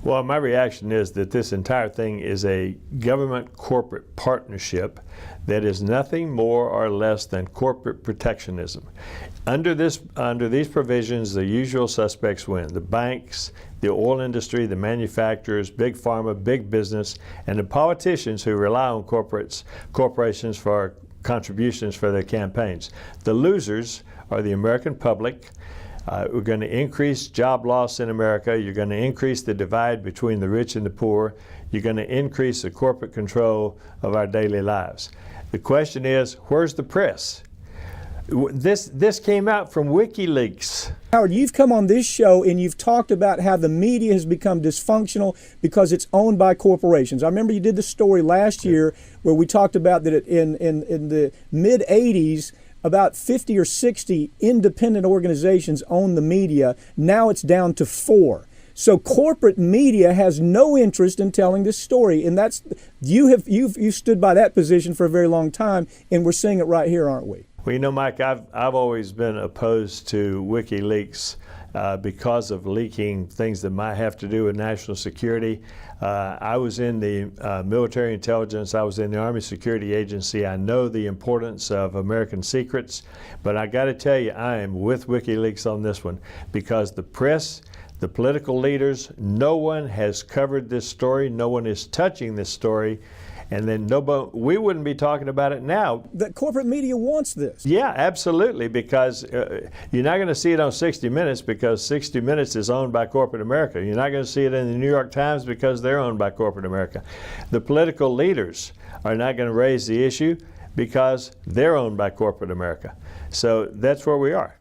Well, my reaction is that this entire thing is a government-corporate partnership that is nothing more or less than corporate protectionism. Under these provisions, the usual suspects win: the banks, the oil industry, the manufacturers, big pharma, big business, and the politicians who rely on corporations for contributions for their campaigns. The losers are the American public. We're going to increase job loss in America. You're going to increase the divide between the rich and the poor. You're going to increase the corporate control of our daily lives. The question is, where's the press? This came out from WikiLeaks. Howard, you've come on this show and you've talked about how the media has become dysfunctional because it's owned by corporations. I remember you did the story last year where we talked about that in the mid-'80s, about 50 or 60 independent organizations own the media. Now it's down to 4. So corporate media has no interest in telling this story, and that's you've stood by that position for a very long time, and we're seeing it right here, aren't we? Well, you know, Mike, I've always been opposed to WikiLeaks because of leaking things that might have to do with national security. I was in the military intelligence. I was in the Army Security Agency. I know the importance of American secrets, but I got to tell you, I am with WikiLeaks on this one because the press, the political leaders, no one has covered this story. No one is touching this story. And then we wouldn't be talking about it now. The corporate media wants this. Yeah, absolutely, because you're not going to see it on 60 Minutes because 60 Minutes is owned by corporate America. You're not going to see it in the New York Times because they're owned by corporate America. The political leaders are not going to raise the issue because they're owned by corporate America. So that's where we are.